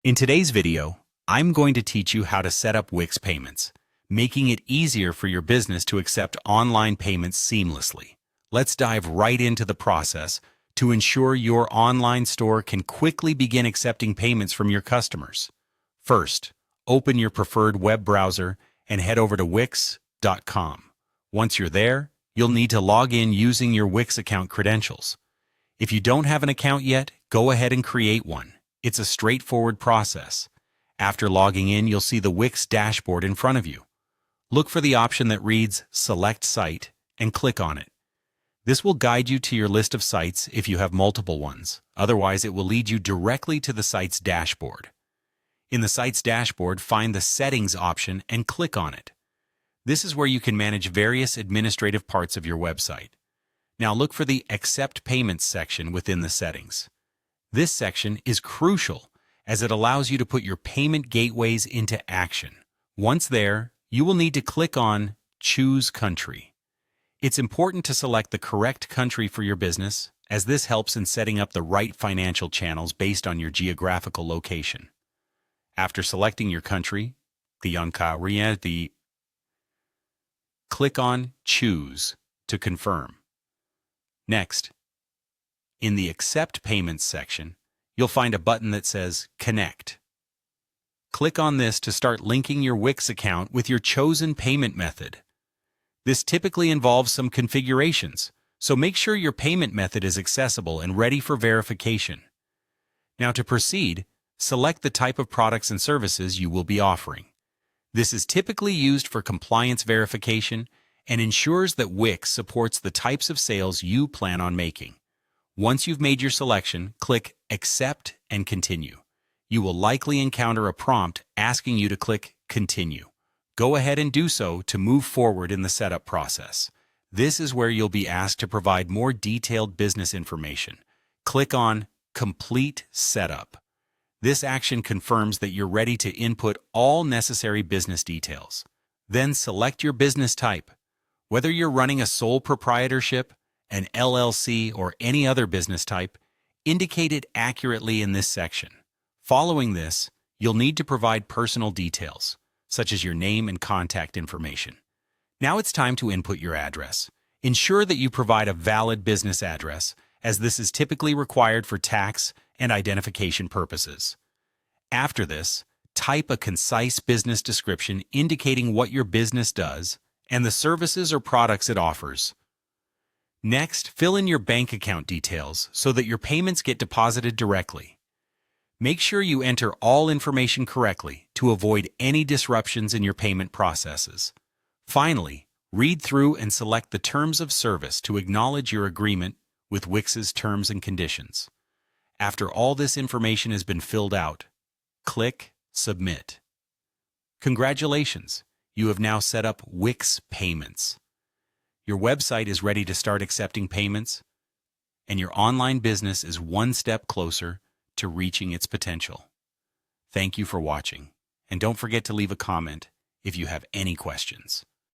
In today's video, I'm going to teach you how to set up Wix Payments, making it easier for your business to accept online payments seamlessly. Let's dive right into the process to ensure your online store can quickly begin accepting payments from your customers. First, open your preferred web browser and head over to wix.com. Once you're there, you'll need to log in using your Wix account credentials. If you don't have an account yet, go ahead and create one. It's a straightforward process. After logging in, you'll see the Wix dashboard in front of you. Look for the option that reads Select Site and click on it. This will guide you to your list of sites if you have multiple ones. Otherwise, it will lead you directly to the site's dashboard. In the site's dashboard, find the Settings option and click on it. This is where you can manage various administrative parts of your website. Now look for the Accept Payments section within the settings. This section is crucial as it allows you to put your payment gateways into action. Once there, you will need to click on Choose Country. It's important to select the correct country for your business, as this helps in setting up the right financial channels based on your geographical location. After selecting your country, click on Choose to confirm. Next, in the Accept Payments section, you'll find a button that says Connect. Click on this to start linking your Wix account with your chosen payment method. This typically involves some configurations, so make sure your payment method is accessible and ready for verification. Now to proceed, select the type of products and services you will be offering. This is typically used for compliance verification and ensures that Wix supports the types of sales you plan on making. Once you've made your selection, click Accept and Continue. You will likely encounter a prompt asking you to click Continue. Go ahead and do so to move forward in the setup process. This is where you'll be asked to provide more detailed business information. Click on Complete Setup. This action confirms that you're ready to input all necessary business details. Then select your business type. Whether you're running a sole proprietorship, an LLC, or any other business type, indicate it accurately in this section. Following this, you'll need to provide personal details, such as your name and contact information. Now it's time to input your address. Ensure that you provide a valid business address, as this is typically required for tax and identification purposes. After this, type a concise business description indicating what your business does and the services or products it offers. Next, fill in your bank account details so that your payments get deposited directly. Make sure you enter all information correctly to avoid any disruptions in your payment processes. Finally, read through and select the terms of service to acknowledge your agreement with Wix's terms and conditions. After all this information has been filled out, click Submit. Congratulations! You have now set up Wix Payments. Your website is ready to start accepting payments, and your online business is one step closer to reaching its potential. Thank you for watching, and don't forget to leave a comment if you have any questions.